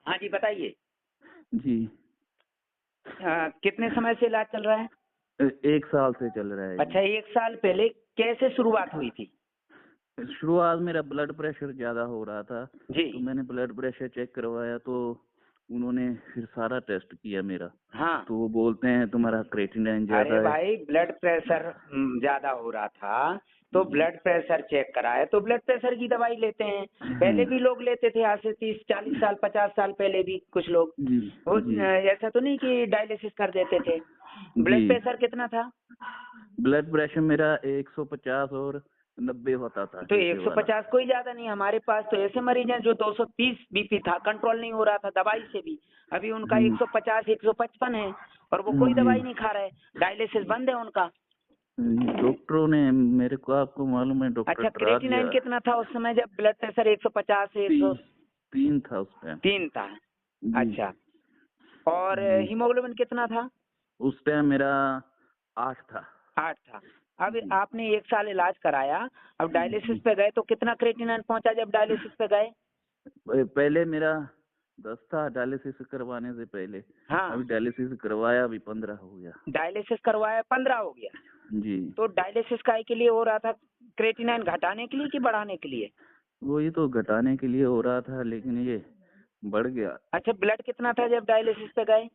हाँ जी, बताइए। जी। कितने समय से इलाज चल रहा है? 1 साल से चल रहा है अच्छा, जी। 1 साल पहले कैसे शुरुआत हुई थी? शुरुआत मेरा ब्लड प्रेशर ज़्यादा हो रहा था, जी। तो मैंने ब्लड प्रेशर चेक करवाया, तो उन्होंने फिर सारा टेस्ट किया मेरा। हाँ। तो वो बोलते हैं तुम्हारा क्रेटिनिन अरे ज़्यादा है। भाई, ब्लड प्रेशर ज्यादा हो रहा था तो ब्लड प्रेशर चेक कराए तो ब्लड प्रेशर की दवाई लेते हैं। पहले भी लोग लेते थे, आज से 30-40 साल 50 साल पहले भी कुछ लोग। जी। वो जी। ऐसा तो नहीं कि डायलिसिस कर देते थे। जी। ब्लड प्रेशर कितना था? ब्लड प्रेशर मेरा 150 और 90 होता था, तो नीचे वाला। 150 कोई ज्यादा नहीं। हमारे पास तो ऐसे मरीज हैं जो 230 बीपी था, कंट्रोल नहीं हो रहा था दवाई से भी। अभी उनका हम्म, 150 155 है और वो कोई जी। दवाई नहीं खा रहे। डायलिसिस बंद है उनका। डॉक्टरों ने मेरे को, आपको मालूम है, डॉक्टर अच्छा, डरा क्रिएटिनिन दिया। कितना था उस समय जब ब्लड प्रेशर 150 से 3 3 था उस टाइम। 103 था? जी। अच्छा। और जी। हीमोग्लोबिन कितना था? उस टाइम मेरा 8 था। 8 था। अब जी। आपने 1 साल इलाज कराया, अब डायलिसिस जी। पे गए तो कितना क्रिएटिनिन पहुंचा जब डायलिसिस पे गए? पहले मेरा 10 था डायलिसिस करवाने से पहले। हाँ, अभी डायलिसिस करवाया, अभी 15 हो गया। डायलिसिस करवाया 15 हो गया। जी। तो डायलिसिस काहे के लिए हो रहा था? क्रिएटिनिन घटाने के लिए कि बढ़ाने के लिए? वही तो घटाने के लिए हो रहा था, लेकिन ये बढ़ गया। अच्छा, ब्लड कितना था जब डायलिसिस पे गए?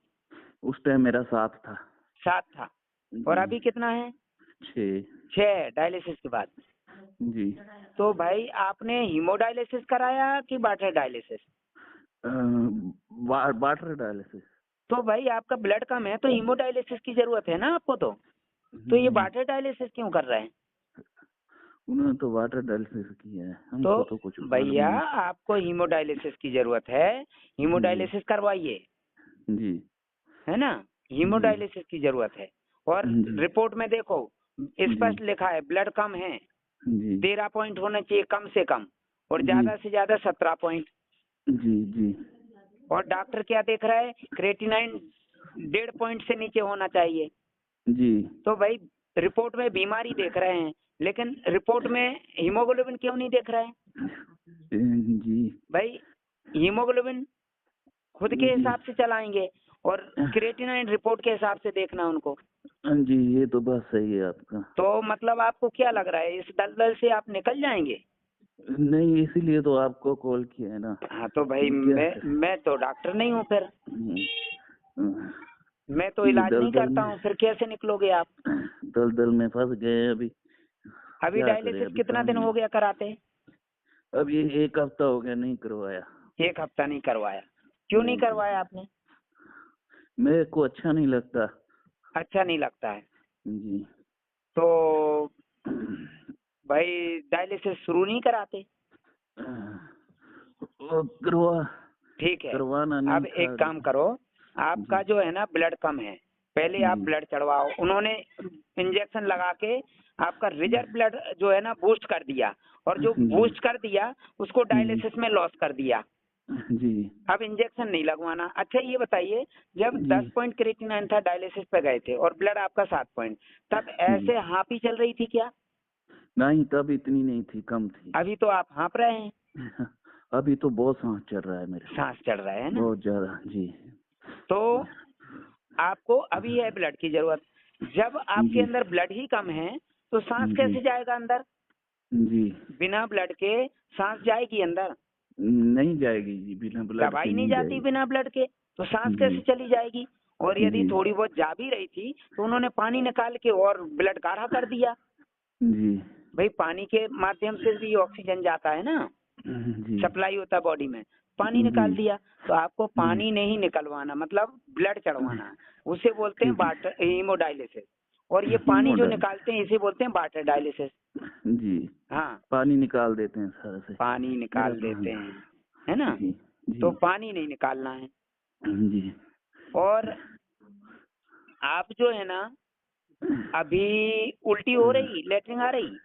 उस टाइम मेरा 7 था। 7 था। और जी। अभी कितना है? 6। 6 डायलिसिस के बाद। जी। तो भाई, आपने हीमोडायलिसिस कराया कि वाटर डायलिसिस? Water dialysis. तो भाई, आपका ब्लड कम है तो हीमोडायलिसिस की जरूरत है ना आपको तो ये जी। वाटर डायलिसिस क्यों कर रहे हैं? उन्होंने तो वाटर डायलिसिस किया है, तो हमको तो कुछ मालूम भैया, नहीं। आपको हीमोडायलिसिस की जरूरत है, जी। हीमोडायलिसिस करवाइए। जी। है ना? जी। हीमोडायलिसिस की जरूरत है। और जी। रिपोर्ट में देखो, जी। स्पष्ट लिखा है ब्लड कम है। जी। 13 पॉइंट होना चाहिए कम से कम, और जी। ज्यादा से ज्यादा 17 पॉइंट। जी। जी। और डॉक्टर क्या देख रहा है? क्रेटिनाइन 1.5 पॉइंट से नीचे होना चाहिए। जी। तो भाई, रिपोर्ट में बीमारी देख रहे हैं, लेकिन रिपोर्ट में हीमोग्लोबिन क्यों नहीं देख रहे हैं? जी। भाई, हीमोग्लोबिन खुद के जी। हिसाब से चलाएंगे और क्रिएटिनिन रिपोर्ट के हिसाब से देखना उनको। जी, ये तो बात सही है आपका। तो मतलब आपको क्या लग रहा है, इस दलदल से आप निकल जाएंगे? नहीं, इसीलिए तो आपको कॉल किया है ना। हाँ, तो भाई, क्या मैं तो डॉक्टर नहीं हूँ फिर। करें। मैं तो ये इलाज नहीं दलदल करता में, हूँ, फिर कैसे निकलोगे आप? दलदल में फंस गए हैं अभी। अभी क्या करें, डायलिसिस अभी कितना काम दिन नहीं। हो गया कराते? अब ये 1 हफ्ता हो गया नहीं करवाया। 1 हफ्ता नहीं करवाया? क्यों नहीं नहीं जी। करवाया आपने? मेरे को अच्छा नहीं लगता। अच्छा नहीं लगता है? जी। तो भाई, डायलिसिस शुरू नहीं कराते? वो करवा ठीक है। करवाना नहीं अब था एक काम करो, जी। आपका जो है ना ब्लड कम है, पहले आप जी। ब्लड चढ़वाओ। उन्होंने इंजेक्शन लगा के आपका रिजर्व ब्लड जो है ना बूस्ट कर दिया, और जो जी। बूस्ट कर दिया उसको जी। डायलिसिस में लॉस कर दिया। जी। अब इंजेक्शन नहीं लगवाना। अच्छा, ये बताइए, जब जी। 10 पॉइंट क्रिएटिनिन था, डायलिसिस पे गए थे और ब्लड आपका 7 पॉइंट, तब जी। ऐसे हाँपी चल रही थी क्या? नहीं, तब इतनी नहीं थी, कम थी। अभी तो आप हाँप रहे हैं। अभी तो बहुत सांस चल रहा है मेरे को। सांस चढ़ रहा है ना? बहुत ज्यादा जी। तो आपको अभी है ब्लड की जरूरत। जब आपके जी। अंदर ब्लड ही कम है तो सांस जी। कैसे जाएगा अंदर? जी। बिना ब्लड के सांस जाएगी अंदर? नहीं जाएगी जी, बिना ब्लड के दवाई नहीं नहीं जाती जाएगी। बिना ब्लड के, तो सांस जी। कैसे चली जाएगी? और यदि जी। थोड़ी बहुत जा भी रही थी तो उन्होंने पानी निकाल के और ब्लड गाढ़ा कर दिया। जी। भाई, पानी के माध्यम से भी ऑक्सीजन जाता है ना, जी। सप्लाई होता है बॉडी में। पानी जी। निकाल दिया तो आपको जी। पानी नहीं निकलवाना, मतलब ब्लड चढ़वाना है। उसे बोलते हैं ठीक है। Water haemodialysis. और ये पानी जो हीमोडायलिसिस। निकालते हैं इसे बोलते हैं वाटर डायलिसिस। जी। हाँ, पानी निकाल देते हैं सारा से। पानी मेरा निकाल तो देते हैं, है ना? जी। तो जी। पानी नहीं निकालना है। जी। और आप जो है ना, अभी उल्टी हो रही, लेटरिन आ रही?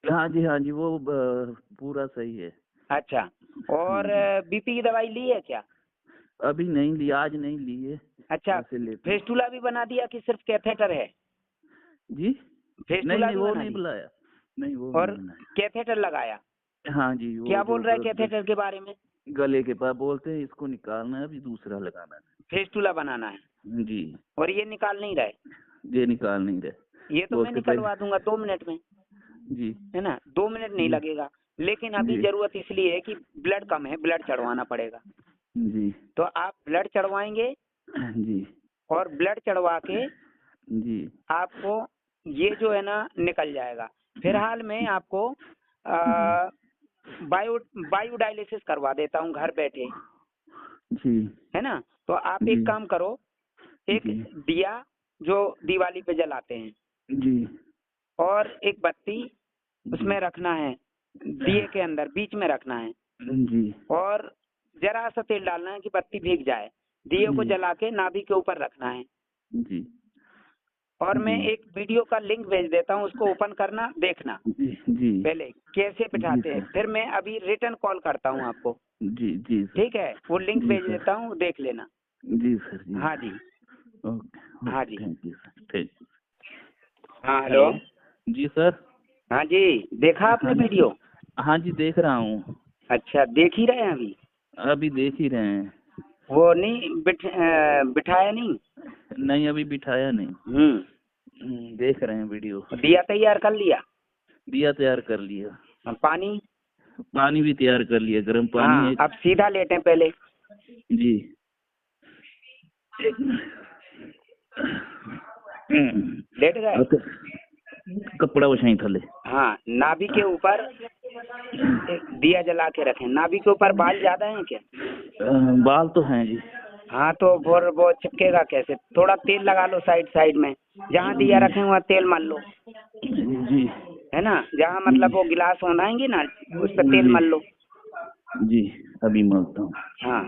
हाँ जी, हाँ जी, वो पूरा सही है। अच्छा। और जी। बीपी की दवाई ली है क्या? अभी नहीं ली, आज नहीं ली है। अच्छा। ऐसे लेता हूँ। फेस्टुला भी बना दिया कि सिर्फ कैथेटर है? जी। नहीं फेस्टुला नहीं, भी वो बना नहीं दी बुलाया। नहीं, वो नहीं और बनाया। कैथेटर लगाया? हाँ जी, वो क्या जो बोल रहा है कैथेटर के बारे में? गले के पास बोलते हैं इसको निकालना है, अभी दूसरा लगाना है। फेस्टूला बनाना है जी। और ये निकाल नहीं रहे? ये निकाल नहीं रहे। ये तो वो मैं उसके पहले निकलवा दूंगा 2 मिनट में, जी है ना, 2 मिनट नहीं जी लगेगा। लेकिन अभी जी जरूरत इसलिए है कि ब्लड कम है, ब्लड चढ़वाना पड़ेगा। जी तो आप ब्लड चढ़वाएंगे जी और ब्लड चढ़वा के जी आपको ये जो है ना निकल जाएगा। फिलहाल मैं आपको बायो बायोडायलिसिस करवा देता हूँ घर बैठे, जी है ना। तो आप जी एक काम करो, एक जी दिया जो दिवाली पे जलाते हैं जी और एक बत्ती उसमें रखना है, दिए के अंदर बीच में रखना है, जी और जरा सा तेल डालना है कि बत्ती भीग जाए। दिए को जी जला के नाभि के ऊपर रखना है। जी और मैं जी एक वीडियो का लिंक भेज देता हूँ, उसको ओपन करना, देखना जी जी पहले कैसे जी बिठाते हैं, सर। फिर मैं अभी रिटर्न कॉल करता हूँ आपको। जी जी सर। ठीक है, वो लिंक जी भेज सर। देता हूँ, देख लेना। जी सर। जी हाँ जी। ओके हाँ ओके, जी। Thank you sir, thank you. हाँ हेलो। जी सर। हाँ जी, देखा आपने हाँ जी वीडियो? हाँ जी, देख रहा हूँ। अच्छा, देख ही रहे हैं अभी? अभी देख ही रहे हैं। वो नहीं बिठाया नहीं? नहीं, अभी बिठाया नहीं। देख रहे हैं वीडियो। दिया तैयार कर लिया? दिया तैयार कर लिया। पानी? पानी भी तैयार कर लिया, गर्म पानी हाँ, है। अब सीधा लेटें पहले। जी। लेट गए? ओके। कपड़ा वछाई थले। हाँ, नाभि के ऊपर एक दिया जला के रखें। नाभि के ऊपर बाल ज्यादा हैं क्या? बाल तो हैं जी। हाँ, तो वो चिपकेगा कैसे? थोड़ा तेल लगा लो साइड साइड में, जहाँ दिया रखें वहाँ तेल मल लो, जी है ना। जहाँ मतलब वो गिलास बनाएंगे ना, उस पर तेल जी मल लो। जी, अभी मलता हूँ। हाँ।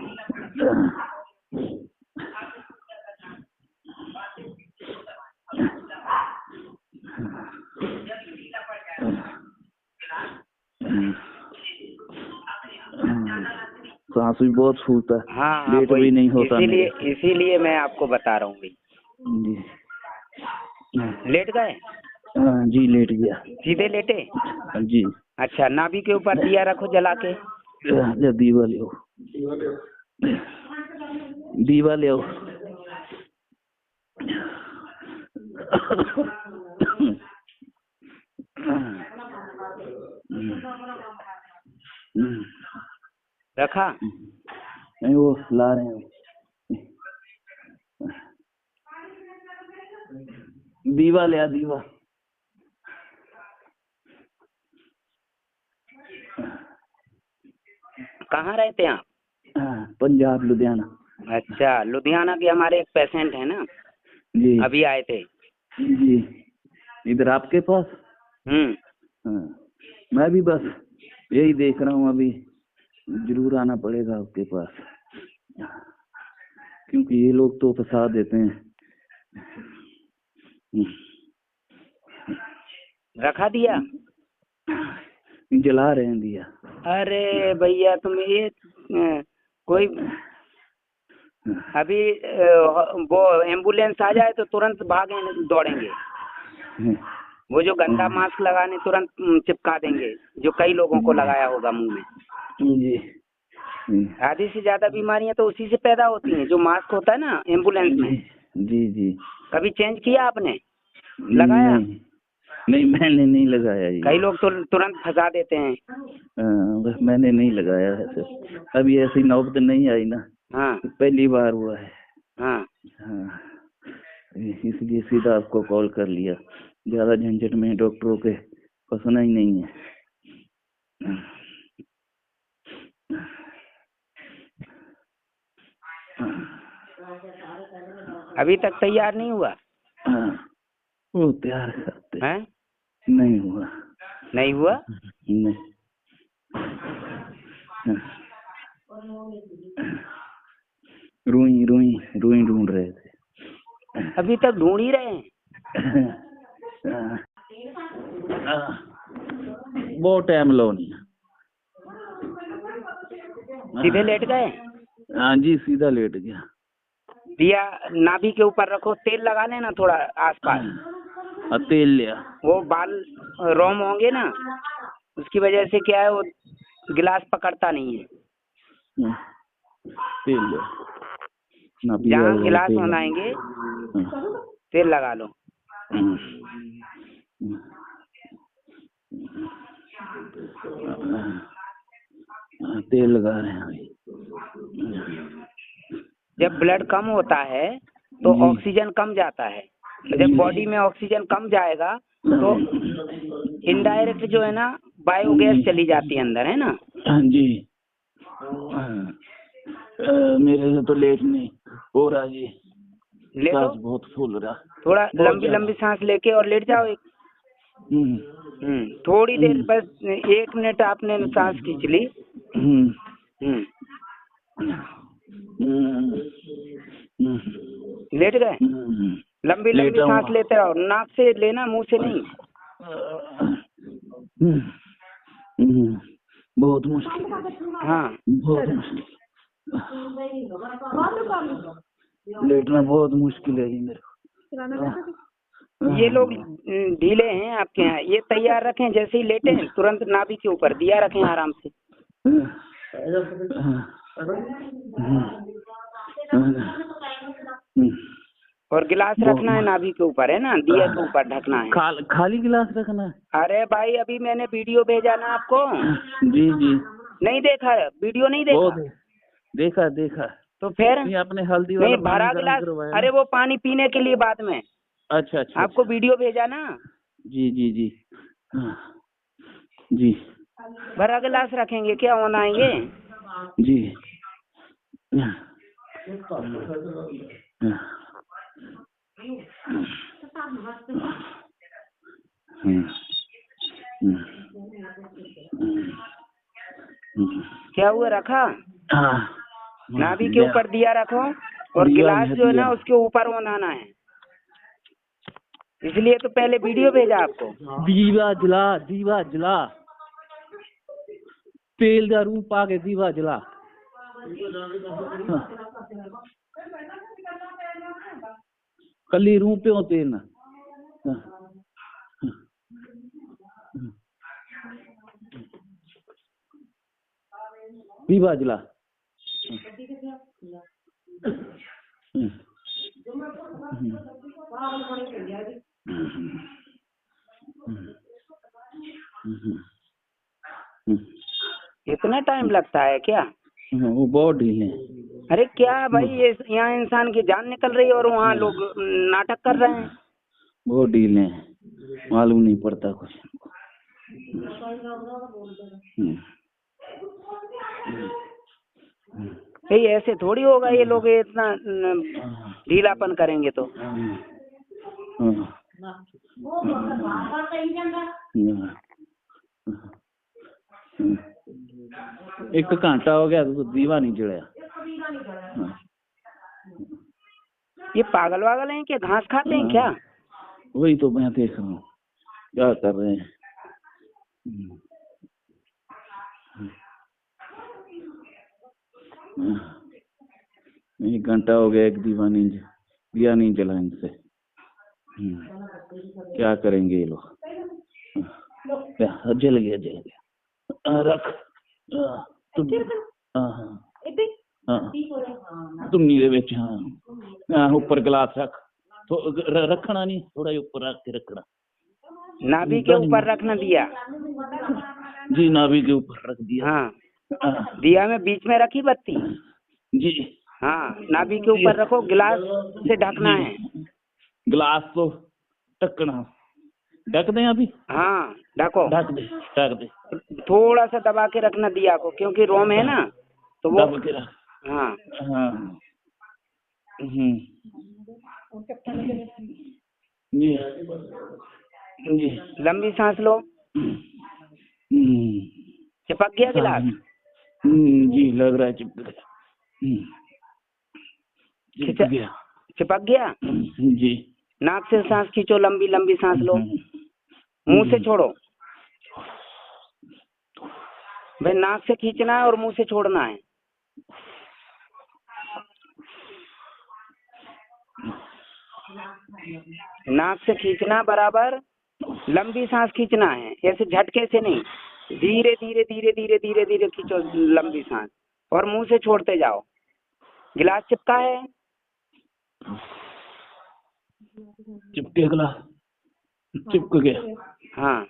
सांस भी बहुत फूलता है। हाँ हाँ, लेट वही भी नहीं होता मेरे। इसीलिए मैं आपको बता रहा हूँ भाई। जी। लेट गए? हाँ जी, लेट गया। सीधे लेटे? जी। अच्छा, नाभि के ऊपर दिया रखो जला के। जा दीवा ले आओ, दीवा ले आओ। रखा? नहीं, वो ला रहे हैं। दीवा ले आ, दीवा। कहाँ रहते हैं आप? पंजाब, लुधियाना। अच्छा, लुधियाना के हमारे एक पेशेंट है ना, जी अभी आए थे। जी, इधर आपके पास। हाँ, मैं भी बस यही देख रहा हूँ। अभी जरूर आना पड़ेगा आपके पास, क्योंकि ये लोग तो फंसा देते हैं। रखा दिया? जला रहे हैं दिया। अरे भैया, तुम ये कोई अभी वो एम्बुलेंस आ जाए तो तुरंत भागे दौड़ेंगे। वो जो गंदा मास्क लगाने तुरंत चिपका देंगे, जो कई लोगों को लगाया होगा मुंह में। जी। आधी से ज्यादा बीमारियां तो उसी से पैदा होती हैं, जो मास्क होता है ना एम्बुलेंस में। जी जी। कभी चेंज किया आपने? लगाया? नहीं, मैंने नहीं लगाया ये। कई लोग तो तुरंत फंसा देते हैं। बस मैंने नहीं लगाया है सर। अभी ऐसी नौबत नहीं आई ना। हाँ पहली बार हुआ है। हाँ हाँ, इसलिए सीधा आपको कॉल कर लिया। ज्यादा झंझट में डॉक्टरों के फंसना ही नहीं है। अभी तक तैयार नहीं हुआ? वो तैयार करते हैं? नहीं हुआ। नहीं हुआ? नहीं। रुई रुई रुई ढूंढ रहे थे। अभी तक ढूंढ ही रहे हैं? बहुत टाइम लो नहीं। सीधे लेट गए? हाँ जी, सीधा लेट गया। दिया नाभि के ऊपर रखो, तेल लगा लेना थोड़ा आसपास। तेल लिया। वो बाल रोम होंगे ना, उसकी वजह से क्या है, वो गिलास पकड़ता नहीं है। तेल लो ना, जहाँ गिलास बनाएंगे तेल लगा लो। तेल लगा रहे हैं। जब ब्लड कम होता है तो ऑक्सीजन कम जाता है। जब बॉडी में ऑक्सीजन कम जाएगा तो इनडायरेक्ट जो है ना बायोगैस चली जाती है अंदर, है ना। हाँ जी। मेरे से तो लेट नहीं हो रहा जी, लेटो, बहुत फूल रहा। थोड़ा लंबी लंबी सांस लेके और लेट जाओ एक। थोड़ी देर, बस 1 मिनट आपने सांस खींच ली। लेट गए। लंबी लंबी सांस लेते रहो, नाक से लेना, मुंह से नहीं। बहुत मुश्किल। हाँ, बहुत मुश्किल। लेटना बहुत मुश्किल है जी मेरे को। ये लोग ढीले हैं आपके यहाँ। ये तैयार रखें, जैसे ही लेटे तुरंत नाभि के ऊपर दिया रखें आराम से। और गिलास रखना है नाभि के ऊपर, है ना, दिया के ऊपर ढकना है। खाली गिलास रखना है। अरे भाई, अभी मैंने वीडियो भेजा ना आपको। जी जी। नहीं देखा है वीडियो? नहीं देखा? देखा। तो फिर आपने हल्दी वाला नहीं, भरा गिलास। अरे वो पानी पीने के लिए बाद में। अच्छा। आपको वीडियो भेजा ना। जी जी जी जी। भरा गिलास रखेंगे क्या, बनाएंगे जी। क्या हुआ, रखा? हाँ। नाभि के ऊपर दिया रखो और गिलास जो है ना उसके ऊपर बनाना है। इसलिए तो पहले वीडियो भेजा आपको। दीवा जला तेल का रूप आके दीवा जला। कली रूप पे होते ना। दीवा जला। इतना टाइम लगता है क्या? वो बहुत ढील है। अरे क्या भाई, ये यहाँ इंसान की जान निकल रही है और वहाँ लोग नाटक कर रहे हैं। बहुत ढील है, मालूम नहीं पड़ता कुछ। ये ऐसे थोड़ी होगा, ये लोग इतना ढीलापन करेंगे तो। एक घंटा हो गया तो दीवा नहीं जलाया। ये पागल वागल हैं क्या, घास खाते हैं क्या? वही तो मैं देख रहा हूँ क्या कर रहे हैं। एक घंटा हो गया, एक दिया नहीं जला इनसे। क्या करेंगे ये लोग। जल गया। रख तुम नीले बेच। हाँ, ऊपर गिलास रख तो रखना नहीं, थोड़ा ऊपर रख के रखना। नाभि के ऊपर रखना दिया। जी, नाभि के ऊपर रख दिया। हाँ, दिया में बीच में रखी बत्ती। जी हाँ, नाभि के ऊपर रखो, गिलास से ढकना है। गिलास तो ढकना, ढक दें अभी। हाँ, ढको। ढक दे। थोड़ा सा दबा के रखना दिया को, क्योंकि रोम है ना तो वो दबा के रख। हाँ। जी। लंबी सांस लो। चिपक गया गिलास? जी, लग रहा है चिपक गया। चिपक गया? जी। नाक से सांस खींचो, लंबी लंबी सांस लो, मुंह से छोड़ो। भाई, नाक से खींचना है और मुंह से छोड़ना है। नाक से खींचना बराबर, लंबी सांस खींचना है, ऐसे झटके से नहीं। धीरे धीरे धीरे धीरे धीरे धीरे खींचो लंबी सांस। और मुंह से छोड़ते जाओ। गिलास चिपका है? चिपके गिलास, चिपक गया। हाँ,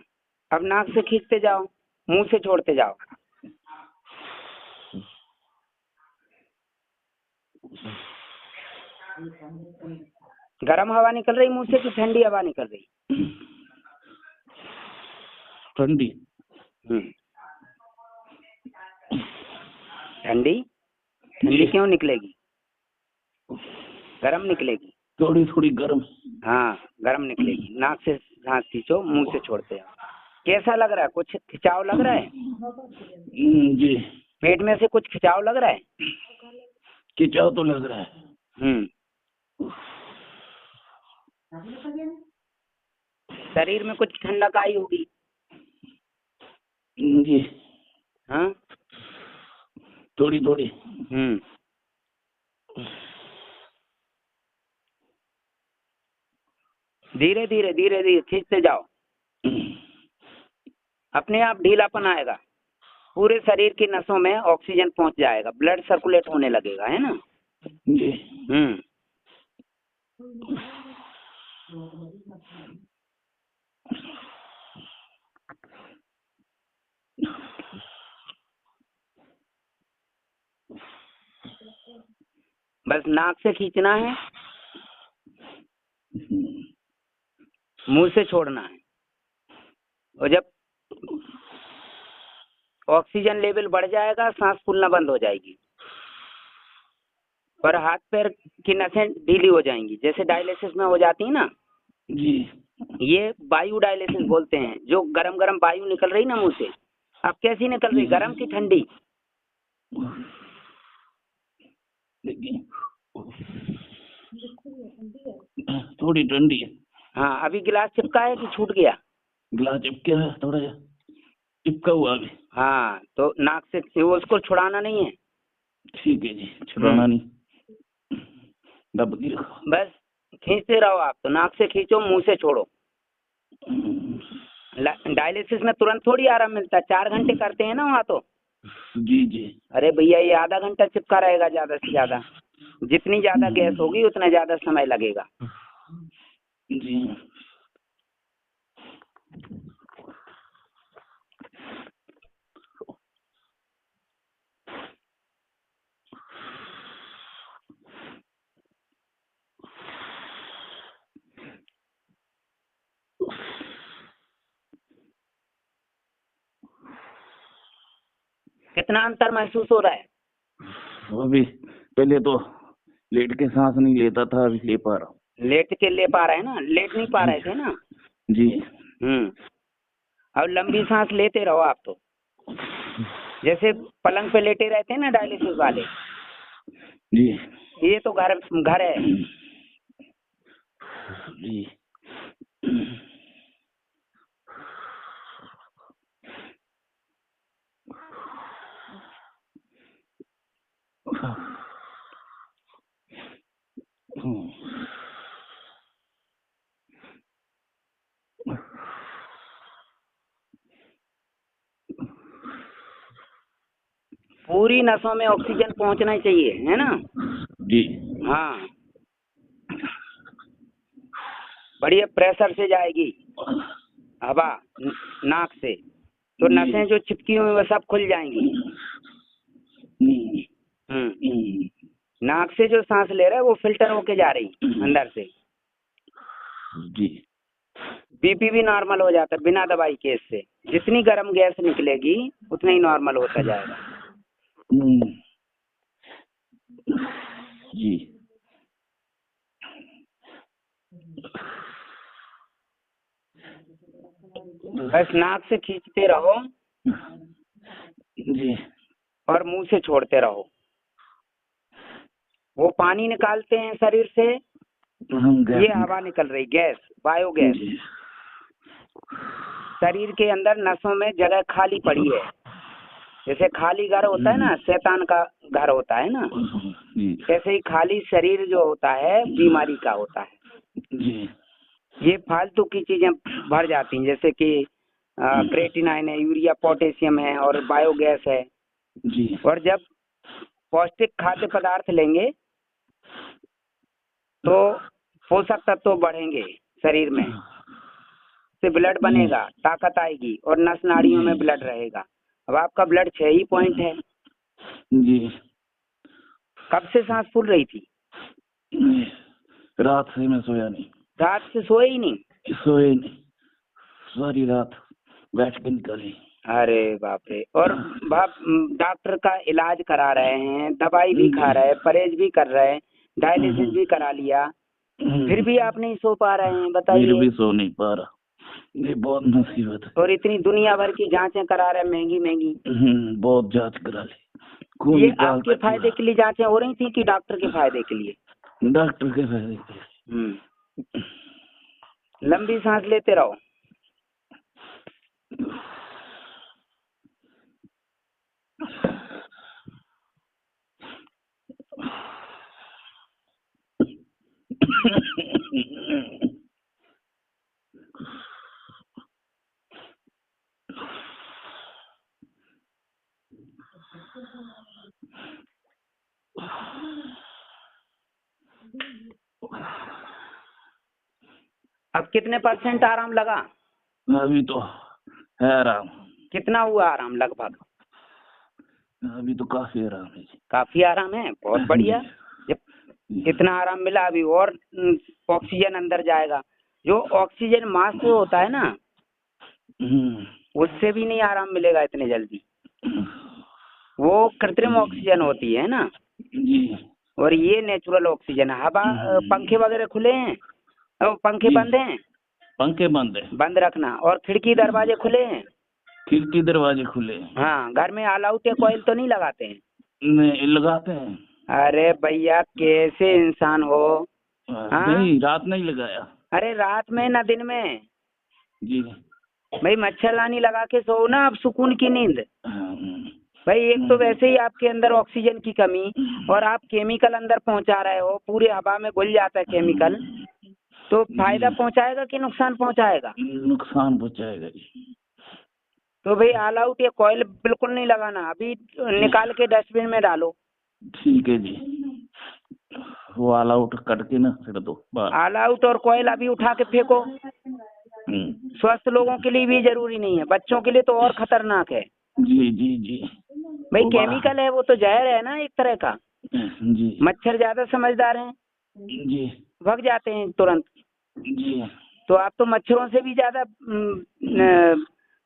अब नाक से खींचते जाओ, मुंह से छोड़ते जाओ। गर्म हवा निकल रही मुंह से कि ठंडी हवा निकल रही? ठंडी। ठंडी? ठंडी क्यों निकलेगी? गरम निकलेगी। थोड़ी थोड़ी गरम। हाँ, गरम निकलेगी। नाक से सांस खींचो, मुंह से छोड़ते जाओ। कैसा लग रहा है? कुछ खिंचाव लग रहा है? जी। पेट में से कुछ खिंचाव लग रहा है? खिंचाव तो लग रहा है। शरीर में कुछ ठंडक आई होगी? जी। हाँ, थोड़ी थोड़ी। धीरे धीरे धीरे धीरे खींचते जाओ। अपने आप ढीलापन आएगा, पूरे शरीर की नसों में ऑक्सीजन पहुंच जाएगा, ब्लड सर्कुलेट होने लगेगा, है ना? जी। बस नाक से खींचना है, मुंह से छोड़ना है। और जब ऑक्सीजन लेवल बढ़ जाएगा, सांस फूलना बंद हो जाएगी और हाथ पैर की नसें ढीली हो जाएंगी, जैसे डायलिसिस में हो जाती है ना। जी। ये वायु डायलिसिस बोलते हैं। जो गरम गरम वायु निकल रही ना मुंह से, अब कैसी निकल रही, गरम की ठंडी? थोड़ी ठंडी है। हाँ, अभी गिलास चिपका है कि छूट गया? गिलास चिपका है, थोड़ा सा चिपका हुआ अभी। हाँ, तो नाक से वो उसको छुड़ाना नहीं है। ठीक है जी, छुड़ाना नहीं, दब के रखो। बस खींचते रहो आप। तो नाक से खींचो, मुंह से छोड़ो। डायलिसिस में तुरंत थोड़ी आराम मिलता है, 4 घंटे करते हैं ना वहाँ तो। जी जी। अरे भैया, ये आधा घंटा चिपका रहेगा ज्यादा से ज्यादा। जितनी ज्यादा गैस होगी उतना ज्यादा समय लगेगा। जी। कितना अंतर महसूस हो रहा है? अभी पहले तो लेट के सांस नहीं लेता था, अभी ले पा रहा हूँ। लेट के ले पा रहे हैं ना? लेट नहीं पा रहे थे ना? जी। अब लंबी सांस लेते रहो आप। तो जैसे पलंग पे लेटे रहते हैं ना डायलिसिस वाले। जी। ये तो घर है। जी। पूरी नसों में ऑक्सीजन पहुंचना चाहिए, है ना? जी। हाँ, बढ़िया प्रेशर से जाएगी हवा नाक से, तो नसें जो चिपकी हुई वो सब खुल जाएंगी। नाक से जो सांस ले रहा है वो फिल्टर होके जा रही अंदर से। जी। बीपी भी नॉर्मल हो जाता है बिना दवाई के। इससे जितनी गर्म गैस निकलेगी उतना ही नॉर्मल होता जाएगा। जी। बस नाक से खींचते रहो जी। और मुंह से छोड़ते रहो। वो पानी निकालते हैं शरीर से, ये हवा निकल रही, गैस, बायोगैस। शरीर के अंदर नसों में जगह खाली पड़ी है। जैसे खाली घर होता है ना, शैतान का घर होता है ना, ऐसे ही खाली शरीर जो होता है बीमारी का होता है। जी। ये फालतू की चीजें भर जाती हैं, जैसे कि क्रेटिनाइन है, यूरिया पोटेशियम है और बायोगैस है। जी। और जब पौष्टिक खाद्य पदार्थ लेंगे तो पोषक तत्व बढ़ेंगे शरीर में, से ब्लड बनेगा, ताकत आएगी और नस नाड़ियों में ब्लड रहेगा। अब आपका ब्लड 6 ही पॉइंट है जी। कब से सांस फूल रही थी? रात से मैं सोया नहीं। रात से सोए ही नहीं? सोए नहीं, सारी रात बैठ के निकाली। अरे बाप रे। और डॉक्टर का इलाज करा रहे हैं, दवाई भी खा रहे हैं, परहेज भी कर रहे हैं, डायलिसिस भी करा लिया, फिर भी आप नहीं सो पा रहे हैं, बताइए। फिर भी सो नहीं पा रहा, ये बहुत मुसीबत है। और इतनी दुनिया भर की जांचें करा रहे हैं, महंगी महंगी। बहुत जांच करा ली। ये आपके फायदे के लिए जांचें हो रही थी कि डॉक्टर के फायदे के लिए? डॉक्टर के फायदे के लिए। लंबी सांस लेते रहो। अब कितने % आराम लगा? अभी तो है आराम। कितना हुआ आराम लगभग? अभी तो काफी आराम है। काफी आराम है, बहुत बढ़िया। जब इतना आराम मिला, अभी और ऑक्सीजन अंदर जाएगा। जो ऑक्सीजन मास्क होता है ना, उससे भी नहीं आराम मिलेगा इतने जल्दी। वो कृत्रिम ऑक्सीजन होती है ना, और ये नेचुरल ऑक्सीजन। हवा, पंखे वगैरह खुले हैं? पंखे बंद हैं? पंखे बंद है। बंद रखना। और खिड़की दरवाजे खुले हैं? खिड़की दरवाजे खुले हैं। हाँ। घर में ऑल आउट या कॉइल तो नहीं लगाते हैं? नहीं लगाते हैं। अरे भैया कैसे इंसान हो? नहीं, रात नहीं लगाया। अरे रात में ना दिन में जी। भाई मच्छरदानी लगा के सो ना, अब सुकून की नींद। भाई एक तो वैसे ही आपके अंदर ऑक्सीजन की कमी, और आप केमिकल अंदर पहुंचा रहे हो, पूरे हवा में घुल जाता है केमिकल। तो फायदा पहुंचाएगा कि नुकसान पहुंचाएगा? नुकसान पहुंचाएगा जी। तो भाई ऑल आउट या कॉइल बिल्कुल नहीं लगाना, अभी निकाल के डस्टबिन में डालो। ठीक है जी। वो ऑल आउट करके ना फिर दो। ऑल आउट और कॉइल अभी उठा के फेंको। स्वस्थ लोगों के लिए भी जरूरी नहीं है, बच्चों के लिए तो और खतरनाक है। जी जी जी। भाई केमिकल है, वो तो जहर है ना एक तरह का। जी। मच्छर ज्यादा समझदार हैं जी, भाग जाते हैं तुरंत। जी। तो आप तो मच्छरों से भी ज्यादा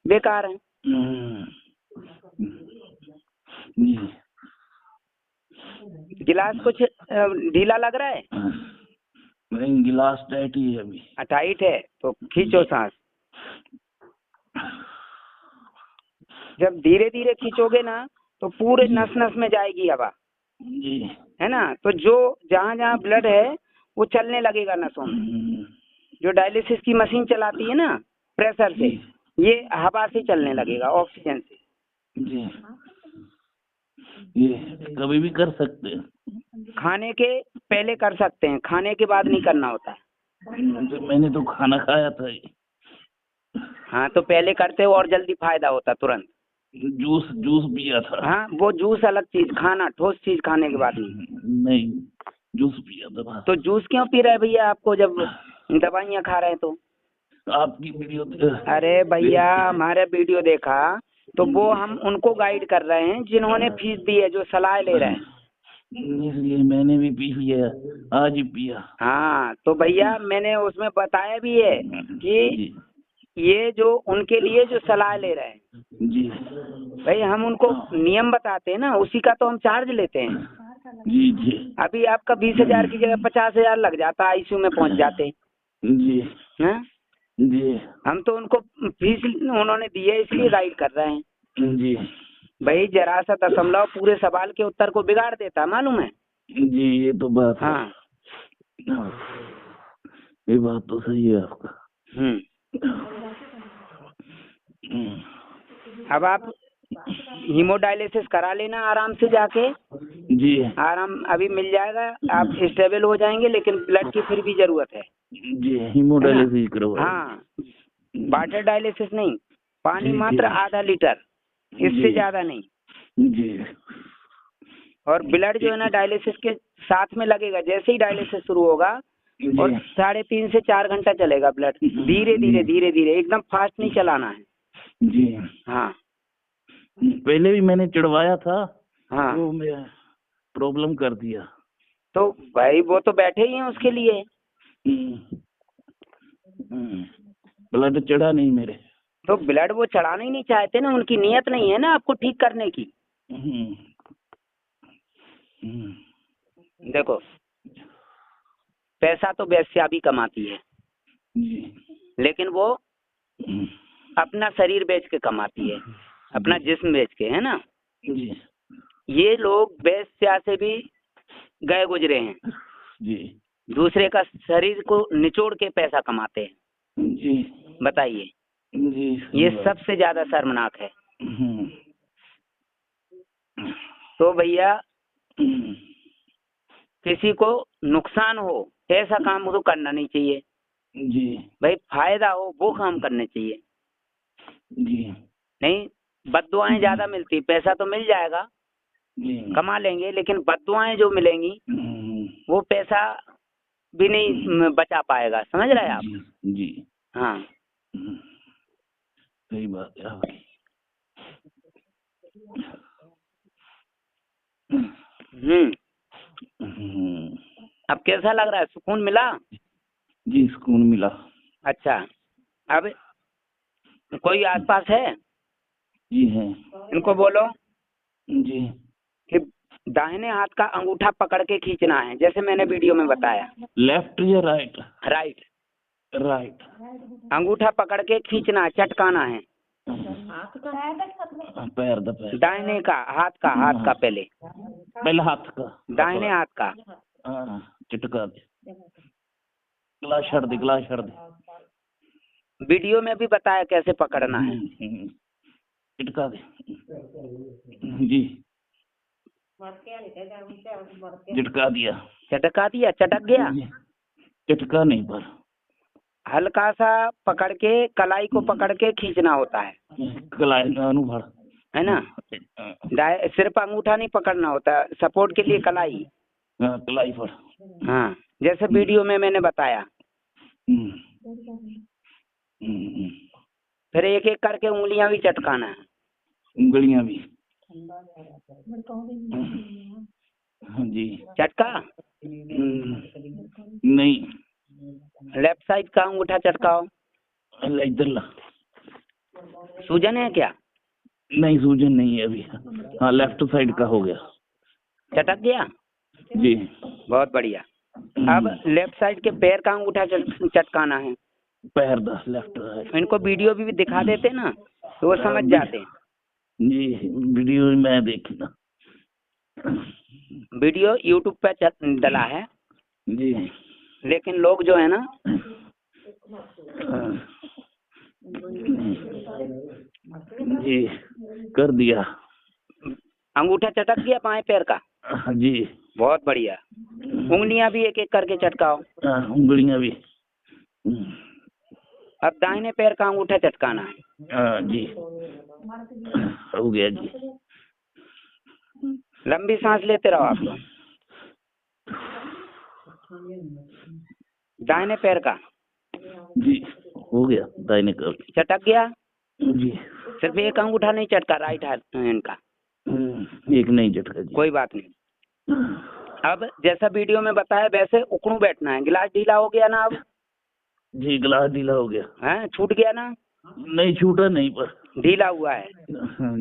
बेकार हैं। जी। गिलास कुछ ढीला लग रहा है? नहीं, गिलास टाइट ही है अभी। टाइट है तो खींचो सांस। जब धीरे धीरे खींचोगे ना तो पूरे नस नस में जाएगी हवा, जी, है ना। तो जो जहाँ जहाँ ब्लड है वो चलने लगेगा नसों में। जो डायलिसिस की मशीन चलाती है ना प्रेशर से, ये हवा से चलने लगेगा, ऑक्सीजन से। जी। ये कभी भी कर सकते हैं। खाने के पहले कर सकते हैं, खाने के बाद नहीं करना होता है। मैंने तो खाना खाया था। हाँ तो पहले करते हो और जल्दी फायदा होता तुरंत। जूस पिया था। हाँ वो जूस अलग चीज, खाना ठोस चीज खाने के बाद नहीं। जूस पिया था। तो जूस क्यों पी रहे भैया आपको, जब दवाइयाँ खा रहे हैं तो? आपकी वीडियो। अरे भैया हमारे वीडियो देखा तो वो हम उनको गाइड कर रहे हैं जिन्होंने फीस दी है, जो सलाह ले रहे हैं। इसलिए मैंने भी पी लिया, आज ही पिया। हाँ तो भैया मैंने उसमें बताया भी है कि ये जो उनके लिए जो सलाह ले रहे हैं जी, भाई हम उनको नियम बताते हैं ना, उसी का तो हम चार्ज लेते हैं। जी जी। अभी आपका 20,000 की जगह 50,000 लग जाता, आईसीयू में पहुंच जाते। जी हाँ जी। हम तो उनको फीस उन्होंने दी है इसलिए गाइड कर रहे हैं। जी भाई जरा सा दशमलव पूरे सवाल के उत्तर को बिगाड़ देता, मालूम है? जी, ये तो बात। हाँ ये बात तो सही है आपका। अब आप हीमोडायलिसिस करा लेना आराम से जाके। जी। आराम अभी मिल जाएगा, आप स्टेबल हो जाएंगे, लेकिन ब्लड की फिर भी जरूरत है। जी, हीमोडायलिसिस करवाओ। हाँ वाटर डायलिसिस नहीं, पानी मात्र आधा लीटर, इससे ज्यादा नहीं। जी। और ब्लड जो है ना डायलिसिस के साथ में लगेगा, जैसे ही डायलिसिस शुरू होगा और 3.5 से 4 घंटा चलेगा ब्लड, धीरे धीरे धीरे धीरे, एकदम फास्ट नहीं चलाना है जी। हाँ। पहले भी मैंने चढ़वाया था, हाँ वो मैं प्रॉब्लम कर दिया। तो भाई वो तो बैठे ही हैं उसके लिए। ब्लड चढ़ा नहीं मेरे। तो ब्लड वो चढ़ाना ही नहीं चाहते ना, उनकी नीयत नहीं है ना आपको ठीक करने की। देखो पैसा तो वेश्या भी कमाती है, लेकिन वो अपना शरीर बेच के कमाती है, अपना जिस्म बेच के, है ना। ये लोग वेश्या से भी गए गुजरे हैं जी। दूसरे का शरीर को निचोड़ के पैसा कमाते हैं जी। बताइए जी। ये सबसे ज्यादा शर्मनाक है। तो भैया किसी को नुकसान हो ऐसा काम तो करना नहीं चाहिए जी। भाई, फायदा हो वो काम करने चाहिए जी। नहीं। बद्दुआएं ज्यादा मिलती, पैसा तो मिल जाएगा जी। कमा लेंगे, लेकिन बद्दुआएं जो मिलेंगी वो पैसा भी नहीं बचा पाएगा, समझ रहे हैं आप। जी। हाँ सही बात है आपकी। अब कैसा लग रहा है, सुकून मिला? जी सुकून मिला। अच्छा, अब कोई आसपास है? जी है। इनको बोलो जी। कि दाहिने हाथ का अंगूठा पकड़ के खींचना है, जैसे मैंने वीडियो में बताया। लेफ्ट या राइट? राइट। राइट। अंगूठा पकड़ के खींचना है, चटकाना है। पैर दाहिने का हाथ का पहले हाथ का, दाहिने हाथ का चिटका दे, गिलास छड़ दे। वीडियो में भी बताया कैसे पकड़ना है। चिटका दे जी। चिटका दिया। चटक गया। चिटका नहीं, पर हल्का सा पकड़ के कलाई को पकड़ के खींचना होता है, कलाई अनुभव है ना। सिर्फ अंगूठा नहीं पकड़ना होता, सपोर्ट के लिए कलाई। कलाई पर। हाँ जैसे वीडियो में मैंने बताया। फिर एक एक करके उंगलियां भी चटकाना है। उंगलियां भी जी। चटका नहीं, लेफ्ट साइड का अंगूठा चटकाओ। इधर ला। सूजन है क्या? नहीं सूजन नहीं है अभी। हाँ लेफ्ट साइड का हो गया। चटक गया जी। बहुत बढ़िया। अब लेफ्ट साइड के पैर का अंगूठा चटकाना है। पैर दा लेफ्ट राइट। इनको वीडियो भी दिखा देते ना तो वो समझ जाते। जी वीडियो मैं देखी ना। वीडियो यूट्यूब पे डला है जी, लेकिन लोग जो है ना जी कर दिया। अंगूठा चटक गया बाएं पैर का। जी बहुत बढ़िया। उंगलियां भी एक एक करके चटकाओ। उंगलियां भी। अब दाहिने पैर का अंगूठा चटकाना है। जी हो गया जी। लंबी सांस लेते रहो आप लोग। दाहिने पैर का जी हो गया। दाहिने का चटक गया जी। सिर्फ एक अंगूठा नहीं चटका राइट हैंड का। एक नहीं चटका जी। कोई बात नहीं। अब जैसा वीडियो में बताया वैसे उकड़ू बैठना है। गिलास ढीला हो गया ना? अब जी गिलास ढीला हो गया है, छूट गया ना? नहीं छूटा नहीं, पर ढीला हुआ है।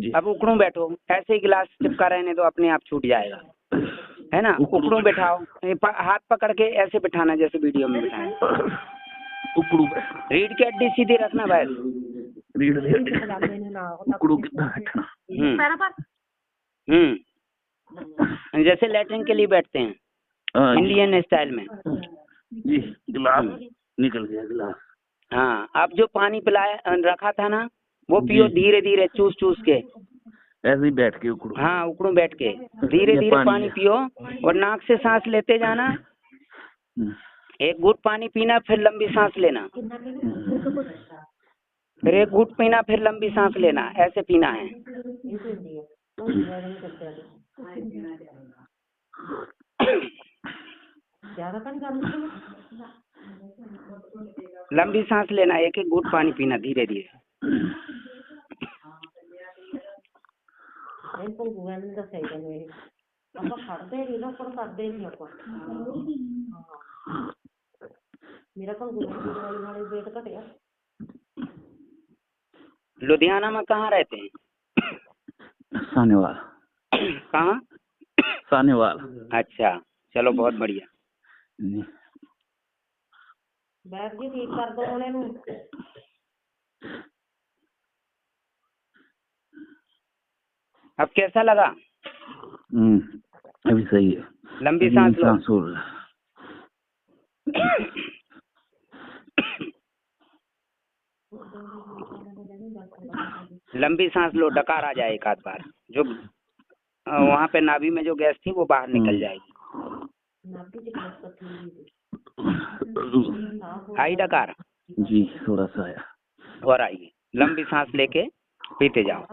जी। अब उकड़ू बैठो, ऐसे ही गिलास चिपका रहने दो, अपने आप छूट जाएगा, है ना। उकड़ू बैठाओ, हाथ पकड़ के ऐसे बिठाना जैसे वीडियो में बिठाया। उकड़ू रीढ़ की हड्डी सीधी रखना भाई। रीढ़ की हड्डी उकड़ू कितना बैठना। जैसे लैट्रिन के लिए बैठते हैं इंडियन स्टाइल में जी। गिलास निकल गया गिलास। हाँ अब जो पानी पिलाया रखा था ना वो पियो धीरे धीरे चूस चूस के। ऐसे ही बैठ के उकड़ू। हाँ उकड़ू बैठ के धीरे धीरे पानी पियो और नाक से सांस लेते जाना। एक घूंट पानी पीना फिर लंबी सांस लेना, फिर एक घूंट पीना फिर लंबी सांस लेना, ऐसे पीना है। ज्यादा पानी डालना चाहिए। लंबी सांस लेना, एक एक घूंट पानी पीना धीरे धीरे। बिल्कुल गूगल का सही है मेरे ਆਪਾਂ ਖੜਦੇ ਨਹੀਂ ਨਾ ਪਰ ਕਰਦੇ ਨਹੀਂ ਆਪਾਂ मेरा कल गुरुवार वाले वेट घटिया। लुधियाना में कहाँ रहते हैं? सानेवाल। कहाँ? सानेवाल। अच्छा, चलो बहुत बढ़िया। बैठ जी ठीक कर दो उन्हें नू। अब कैसा लगा? अभी सही है। लंबी सांस लो। लंबी सांस लो, डकार आ जाए एक आध बार, जो वहाँ पे नाभि में जो गैस थी वो बाहर निकल जाएगी। आई डकार? जी थोड़ा सा आया। और आइए, लंबी सांस लेके पीते जाओ।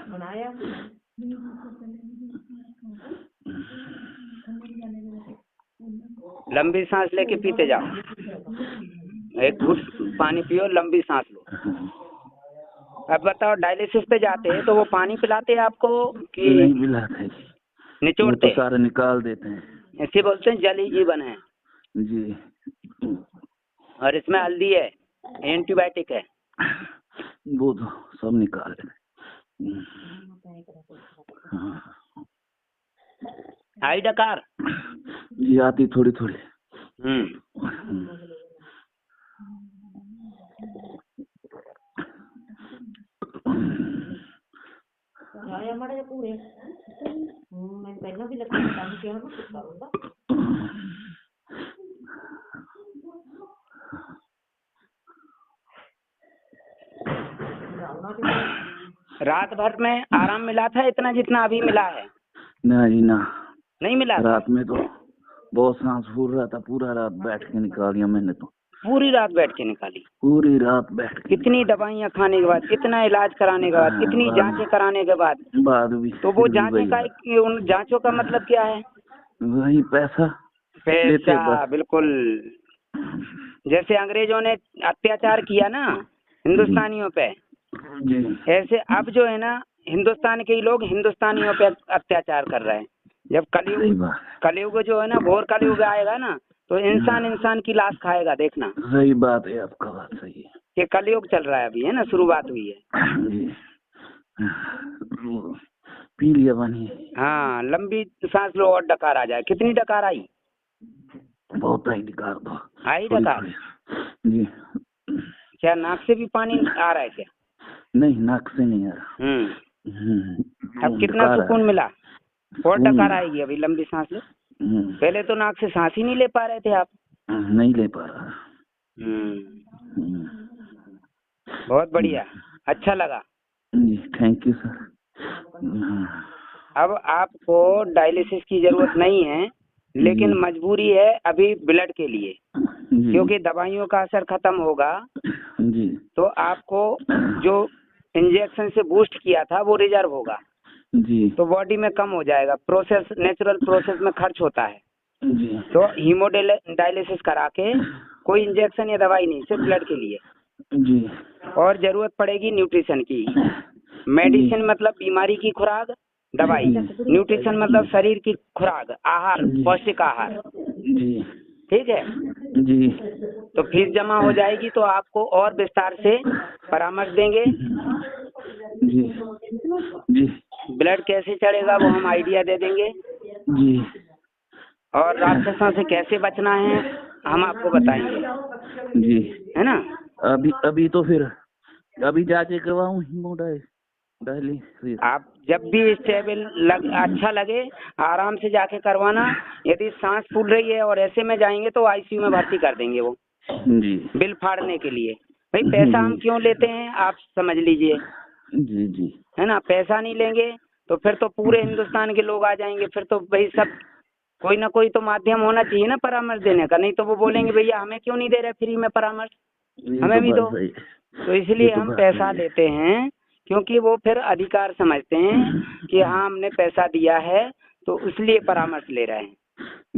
बनाया लंबी सांस लेके पीते जाओ। एक घूंट पानी पियो, लंबी सांस लो। अब बताओ, डायलिसिस पे जाते हैं तो वो पानी पिलाते हैं आपको कि नहीं पिलाते? निचोड़ते? तो सारे निकाल देते हैं। ऐसे बोलते हैं जल ही जीवन है। जी। और इसमें हल्दी है, एंटीबायोटिक है। वो तो सब निकाल देते। आई डकार? जी आती थोड़ी थोड़ी। माड़े पूरे मैं पहला भी लगता है काम किया ना करूंगा। रात भर में आराम मिला था इतना जितना अभी मिला है? नहीं ना, नहीं मिला। रात में तो बहुत सांस फूल रहा था, पूरा रात बैठ के निकालिया मैंने तो। पूरी रात बैठ के निकाली? पूरी रात बैठ के। कितनी दवाइयाँ खाने के बाद, कितना इलाज कराने के बाद, कितनी जांचें कराने के बाद भी तो वो जांचें का, उन जांचों का मतलब क्या है? वही पैसा। बिल्कुल। जैसे अंग्रेजों ने अत्याचार किया ना हिंदुस्तानियों पे, ऐसे अब जो है ना हिंदुस्तान के ही लोग हिंदुस्तानियों पे अत्याचार कर रहे हैं। जब कलयुग जो है ना, घोर कलयुग आएगा ना, तो इंसान इंसान की लाश खाएगा, देखना। सही बात है, आपका बात सही है। ये कलयुग चल रहा है अभी, है ना, शुरुआत हुई है। पी लिया पानी। हाँ, लंबी सांस लो और डकार आ जाए। कितनी डकार आई? बहुत आई डकार तो। आई डकार? जी। क्या नाक से भी पानी आ रहा है क्या? नहीं, नाक से नहीं आ रहा। अब कितना सुकून मिला? और डकार आएगी अभी, लंबी सांस लो। पहले तो नाक से सांस ही नहीं ले पा रहे थे आप। नहीं ले पा रहा। बहुत बढ़िया, अच्छा लगा। Thank you sir. अब आपको डायलिसिस की जरूरत नहीं है, लेकिन मजबूरी है अभी ब्लड के लिए, क्योंकि दवाइयों का असर खत्म होगा जी, तो आपको जो इंजेक्शन से बूस्ट किया था वो रिजर्व होगा जी, तो बॉडी में कम हो जाएगा। प्रोसेस, नेचुरल प्रोसेस में खर्च होता है जी। तो हीमोडायलिसिस करा के कोई इंजेक्शन या दवाई नहीं, सिर्फ ब्लड के लिए जी। और जरूरत पड़ेगी न्यूट्रिशन की। मेडिसिन मतलब बीमारी की खुराक, दवाई। न्यूट्रिशन मतलब शरीर की खुराक, आहार, पौष्टिक आहार। जी, ठीक है जी। तो फीस जमा हो जाएगी तो आपको और विस्तार से परामर्श देंगे। जी, जी। ब्लड कैसे चढ़ेगा वो हम आइडिया दे देंगे जी। और राक्षसों से कैसे बचना है हम आपको बताएंगे। जी, है ना। अभी तो फिर अभी जाके करवाऊँ हीमोडायलिसिस। आप जब भी स्टेबल अच्छा लगे आराम से जाके करवाना। यदि सांस फूल रही है और ऐसे में जाएंगे तो आईसीयू में भर्ती कर देंगे वो, जी, बिल फाड़ने के लिए। भाई पैसा हम क्यों लेते हैं आप समझ लीजिए। जी, जी। है ना, पैसा नहीं लेंगे तो फिर तो पूरे हिंदुस्तान के लोग आ जाएंगे, फिर तो भाई सब कोई ना कोई तो माध्यम होना चाहिए ना परामर्श देने का, नहीं तो वो बोलेंगे भैया हमें क्यों नहीं दे रहे फ्री में परामर्श, ये हमें भी बात दो। सही। तो इसलिए ये तो हम बात पैसा सही है। देते हैं, क्योंकि वो फिर अधिकार समझते हैं कि हाँ हमने पैसा दिया है तो इसलिए परामर्श ले रहे हैं।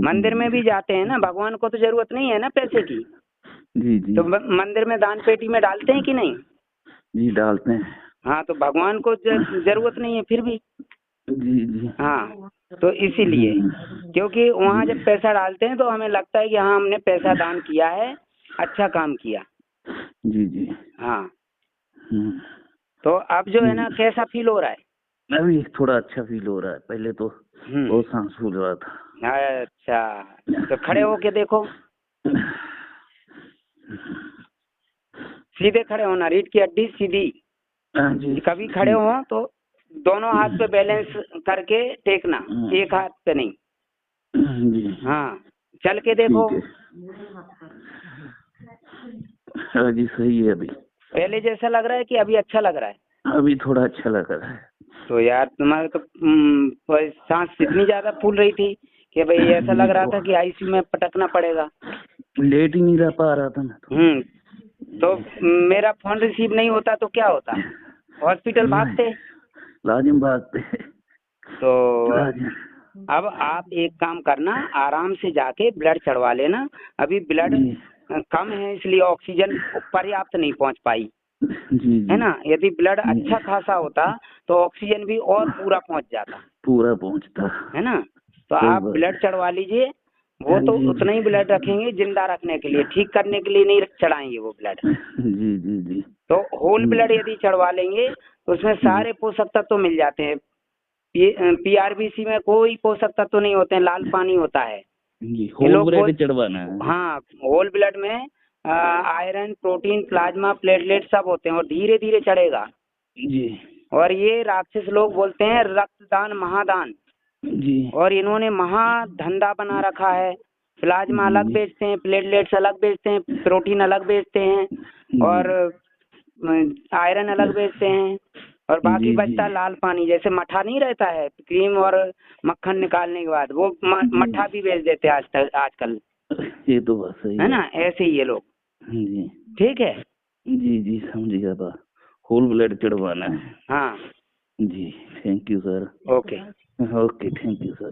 मंदिर में भी जाते हैं ना, भगवान को तो जरूरत नहीं है ना पैसे की, जी जी तो मंदिर में दान पेटी में डालते हैं कि नहीं? जी डालते हैं। हाँ, तो भगवान को जरूरत नहीं है फिर भी। जी जी हाँ, तो इसीलिए, क्योंकि वहाँ जब पैसा डालते हैं तो हमें लगता है कि हाँ हमने पैसा दान किया है, अच्छा काम किया। जी जी। हाँ, हम्म। तो अब जो है ना कैसा फील हो रहा है? अभी थोड़ा अच्छा फील हो रहा है, पहले तो बहुत सांस फूल रहा था। अच्छा, तो खड़े होके देखो, सीधे खड़े होना, रीढ़ की हड्डी सीधी। हाँ जी। कभी खड़े हो तो दोनों हाथ पे बैलेंस करके टेकना, एक हाथ पे नहीं। जी हाँ, चल के देखो। ठीक है। हाँ जी सही है। अभी पहले जैसा लग रहा है कि अभी अच्छा लग रहा है? अभी थोड़ा अच्छा लग रहा है। तो यार तुम्हारे तो सांस इतनी ज्यादा फूल रही थी कि भाई ऐसा लग रहा था कि आईसीयू में पटकना पड़ेगा। लेट ही नहीं रह पा रहा था मैं तो। तो मेरा फोन रिसीव नहीं होता तो क्या होता, हॉस्पिटल भागते। लाजिम भागते। तो लाजिम। अब आप एक काम करना, आराम से जाके ब्लड चढ़वा लेना। अभी ब्लड जी कम है इसलिए ऑक्सीजन पर्याप्त नहीं पहुंच पाई जी है ना। यदि ब्लड जी। अच्छा खासा होता तो ऑक्सीजन भी और पूरा पहुंच जाता, पूरा पहुंचता है ना। तो सही आप बात ब्लड चढ़वा लीजिए, वो हाँ तो जी उतना ही ब्लड रखेंगे जिंदा रखने के लिए, ठीक करने के लिए नहीं चढ़ाएंगे वो ब्लड। जी जी जी। तो होल ब्लड यदि चढ़वा लेंगे तो उसमें सारे पोषक तत्व मिल जाते हैं। पीआरबीसी में कोई पोषक तत्व नहीं होते हैं, लाल पानी होता है। जी ये होल लोग ब्लड चढ़वाना है। हाँ, होल ब्लड में आयरन, प्रोटीन, प्लाज्मा, प्लेटलेट सब होते हैं और धीरे धीरे चढ़ेगा। जी और ये राक्षस लोग बोलते हैं रक्तदान महादान, जी और इन्होंने महाधंधा बना रखा है। प्लाज्मा अलग जी बेचते हैं, प्लेटलेट्स अलग बेचते हैं, प्रोटीन अलग बेचते हैं, और आयरन अलग बेचते हैं, और बाकी जी बचता जी लाल पानी। जैसे मट्ठा नहीं रहता है, क्रीम और मक्खन निकालने के बाद वो मट्ठा भी बेच देते हैं आजकल, ये तो बात सही है ना। ऐसे ही ये लोग, जी ठीक है। जी जी समझ गया था। होल ब्लड चढ़वाना है। हाँ जी thank you sir. Okay. Okay thank you sir.